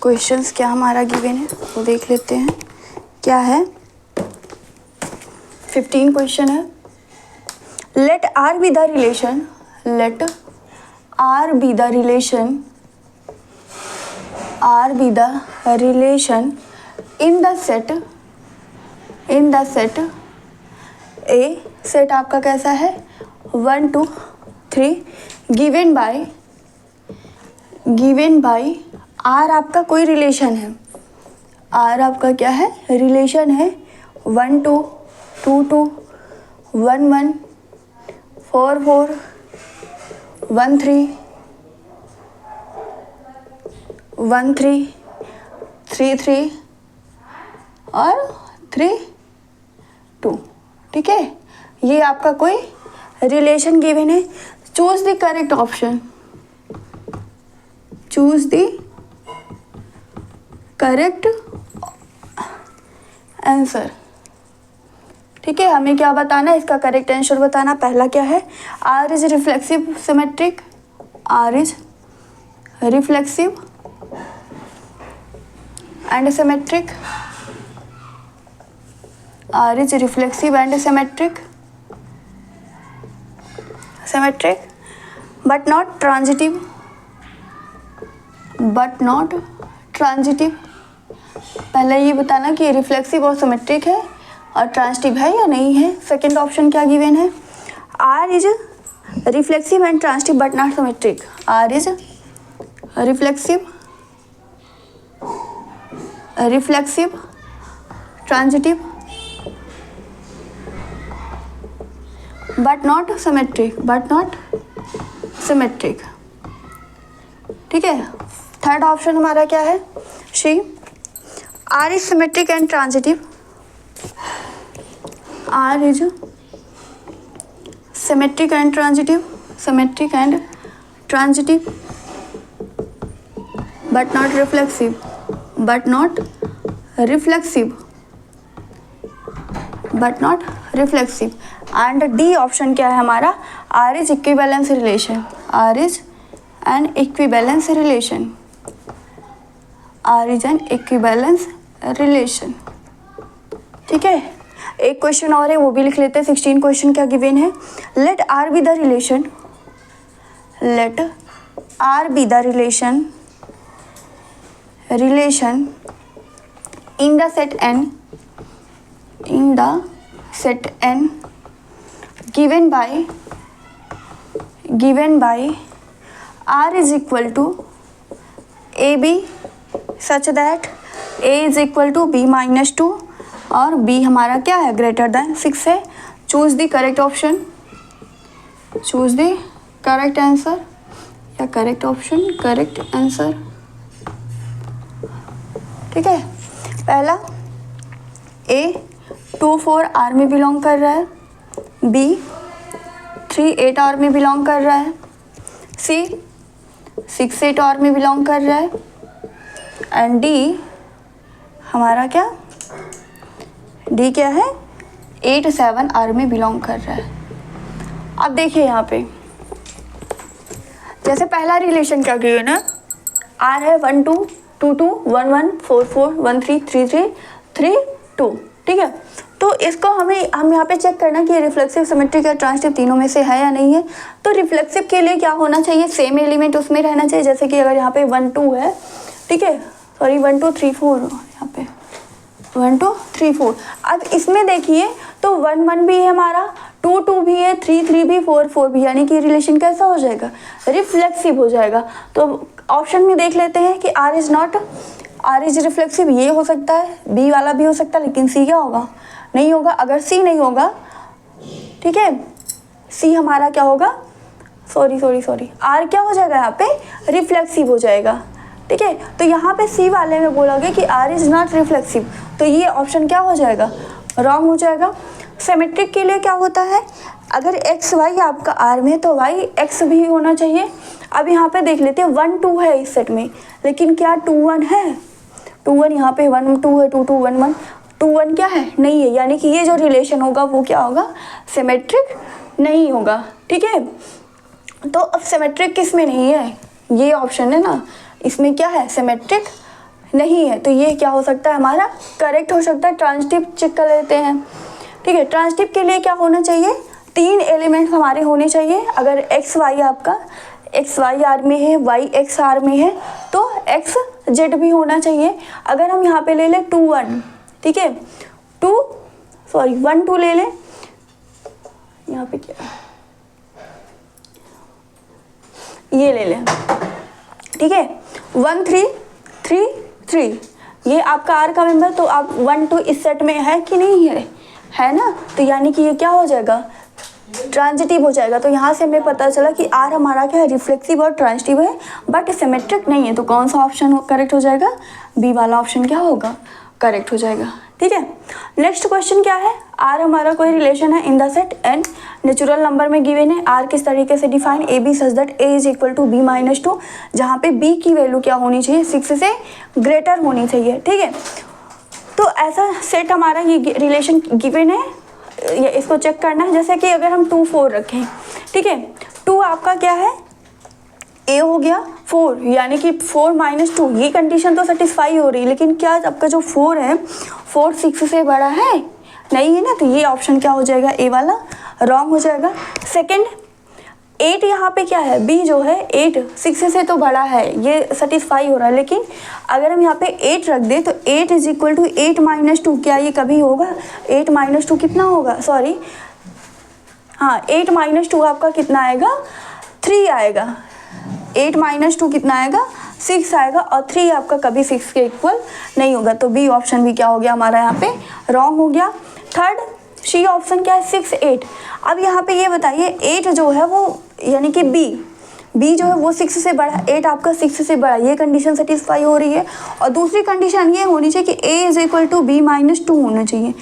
क्वेश्चंस क्या हमारा गिवन है वो देख लेते हैं, क्या है। 15 क्वेश्चन है, let R be the relation in the set A, set आपका कैसा है 1 2 3 गिवन बाय आर आपका कोई रिलेशन है, आर आपका क्या है, रिलेशन है 1 2 2 2 1 1 4 4 1 3 1 3 3 3 और 3 2। ठीक है, ये आपका कोई रिलेशन गिवन है। Choose the correct option, choose the correct answer. ठीक है, हमें क्या बताना है, इसका करेक्ट आंसर बताना। पहला क्या है, R is reflexive symmetric, R is reflexive and symmetric, R is reflexive and symmetric, symmetric but not transitive, but not transitive. पहले ये बताना कि रिफ्लेक्सिव और सिमेट्रिक है और ट्रांजिटिव है या नहीं है। सेकंड ऑप्शन क्या गिवन है, R is reflexive and transitive but not symmetric, R is reflexive, reflexive transitive but not symmetric, but not symmetric. ठीक है, थर्ड ऑप्शन हमारा क्या है, C, R is symmetric and transitive, R is symmetric and transitive, symmetric and transitive but not reflexive, but not reflexive, but not reflexive. And D option क्या है हमारा, R is equivalence relation, R is an equivalence relation, R is an equivalence relation. ठीक है, एक question और है वो भी लिख लेते हैं। 16 क्वेश्चन क्या गिवन है, let R be the relation, let R be the relation, relation in the set n, in the set n given by r is equal to ab such that a is equal to b minus 2 और b हमारा क्या है, greater than 6 है। Choose the correct option, choose the correct answer या correct option, correct answer. ठीक है, पहला ए 2 4 are में बिलोंग कर रहा है, बी 3 8 आर में बिलोंग कर रहा है, सी 6 8 आर में बिलोंग कर रहा है एंड डी हमारा क्या, डी क्या है, 8 7 आर में बिलोंग कर रहा है। अब देखिए यहाँ पे जैसे पहला रिलेशन क्या किया ना, आर है 1 2 2 2 1 1 4 4 1 3 3 3 3 2। ठीक है, तो इसको हम यहाँ पे चेक करना कि रिफ्लेक्सिव, सिमेट्रिक या ट्रांजिटिव तीनों में से है या नहीं है। तो रिफ्लेक्सिव के लिए क्या होना चाहिए, सेम एलिमेंट उसमें रहना चाहिए। जैसे कि अगर यहाँ पे 1 2 है, ठीक है, सॉरी 1 2 3 4, यहाँ पे 1 2 3 4। अब इसमें देखिए तो 1 1 भी है हमारा, 2 2 भी है, 3 3 भी, 4 4 भी, यानी कि रिलेशन कैसा हो जाएगा, रिफ्लेक्सिव हो जाएगा। तो ऑप्शन में देख लेते हैं कि R is not, R is reflexive, ये हो सकता है, बी वाला भी हो सकता है, लेकिन सी क्या होगा, नहीं होगा। अगर सी नहीं होगा, ठीक है, सी हमारा क्या होगा, सॉरी आर क्या हो जाएगा यहाँ पे, रिफ्लेक्सिव हो जाएगा। ठीक है, तो यहाँ पे सी वाले में बोलोगे कि आर इज नॉट रिफ्लेक्सिव, तो ये ऑप्शन क्या हो जाएगा, रॉन्ग हो जाएगा। सिमेट्रिक के लिए क्या होता है, अगर एक्स वाई आपका आर में तो वाई एक्स भी होना चाहिए। अब यहाँ पे देख लेते हैं 1 2 है इस सेट में, लेकिन क्या 2 1 है, 2 1 यहाँ पे 1 2 है, 2 2 1 1, 2 1 क्या है, नहीं है, यानी कि ये जो रिलेशन होगा वो क्या होगा, सिमेट्रिक नहीं होगा। ठीक है, तो अब सिमेट्रिक किस में नहीं है, ये ऑप्शन है ना, इसमें क्या है, सिमेट्रिक नहीं है। तो ये क्या हो सकता है हमारा, करेक्ट हो सकता है। ट्रांजिटिव चेक कर लेते हैं। ठीक है, ट्रांजिटिव के लिए क्या होना चाहिए, 3 एलिमेंट्स हमारे होने चाहिए। अगर एक्स वाई आपका एक्स वाई आर में है, वाई एक्स आर में है, तो एक्स जेड भी होना चाहिए। अगर हम यहाँ पे ले लें 2 1, ठीक है, 1 2 ले लें, यहाँ पे क्या ये ले लें, ठीक है, 1 3 3 3, ये आपका आर का मेंबर, तो आप 1 2 इस सेट में है कि नहीं है ना, तो यानी कि ये क्या हो जाएगा, ट्रांजिटिव हो जाएगा। तो यहाँ से हमें पता चला कि आर हमारा क्या है, रिफ्लेक्सिव और ट्रांजिटिव है, बट सिमेट्रिक नहीं है। तो कौन सा ऑप्शन करेक्ट हो जाएगा, बी वाला ऑप्शन क्या होगा, करेक्ट हो जाएगा। ठीक है, नेक्स्ट क्वेश्चन क्या है, आर हमारा कोई रिलेशन है in the set N, natural number में गिवन है, आर किस तरीके से define, a b such that a is equal to b minus 2, जहाँ पे बी की वैल्यू क्या होनी चाहिए, 6 से ग्रेटर होनी चाहिए। ठीक है, तो ऐसा सेट हमारा ये रिलेशन गिवन है, ये इसको चेक करना है। जैसे कि अगर हम 2 4 रखें, ठीक है, 2 आपका क्या है, ए हो गया 4, यानी कि 4 माइनस 2, ये कंडीशन तो सेटिस्फाई हो रही है, लेकिन क्या आपका जो 4 है 4 6 से बड़ा है, नहीं है ना, तो ये ऑप्शन क्या हो जाएगा, ए वाला रॉन्ग हो जाएगा। सेकंड 8 यहाँ पे क्या है, बी जो है 8 6 से तो बड़ा है, ये सेटिस्फाई हो रहा है, लेकिन अगर हम यहाँ पे 8 रख दें तो 8 इज इक्वल टू 8 माइनस 2, क्या ये कभी होगा, 8 माइनस 2 कितना होगा, सॉरी हाँ 8 माइनस 2 आपका कितना आएगा, 3 आएगा, 8 माइनस 2 कितना आएगा, 6 आएगा, और 3 आपका कभी 6 के इक्वल नहीं होगा, तो बी ऑप्शन भी क्या हो गया हमारा यहाँ पे रॉन्ग हो गया। थर्ड सी ऑप्शन क्या है, 6 8, अब यहाँ पे ये बताइए 8 जो है वो यानी कि बी जो है वो 6 से बड़ा, 8 आपका 6 से बड़ा, ये कंडीशन सेटिस्फाई हो रही है। और दूसरी कंडीशन ये होनी चाहिए कि a is equal to b minus 2 होना चाहिए।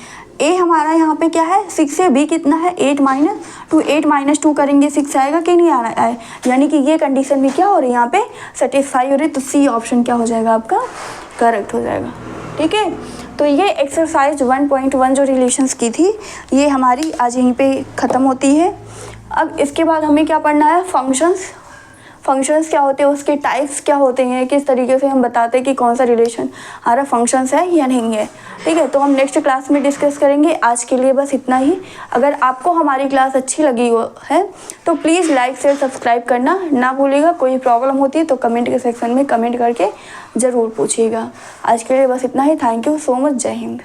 a हमारा यहाँ पे क्या है 6 से, b कितना है 8 माइनस 2, 8 माइनस 2 करेंगे 6 आएगा कि नहीं आना है, यानी कि ये कंडीशन भी क्या हो रही है यहाँ पे सेटिस्फाई हो रही है, तो सी ऑप्शन क्या हो जाएगा आपका, करेक्ट हो जाएगा। ठीक है, तो ये एक्सरसाइज 1.1 जो रिलेशंस की थी ये हमारी आज यहीं पे ख़त्म होती है। अब इसके बाद हमें क्या पढ़ना है, फंक्शंस क्या होते हैं, उसके टाइप्स क्या होते हैं, किस तरीके से हम बताते हैं कि कौन सा रिलेशन हमारा फंक्शंस है या नहीं है। ठीक है, तो हम नेक्स्ट क्लास में डिस्कस करेंगे। आज के लिए बस इतना ही। अगर आपको हमारी क्लास अच्छी लगी हो है तो प्लीज़ लाइक शेयर सब्सक्राइब करना ना भूलिएगा। कोई प्रॉब्लम होती है तो कमेंट के सेक्शन में कमेंट करके ज़रूर पूछिएगा। आज के लिए बस इतना ही। Thank you so much. जय हिंद।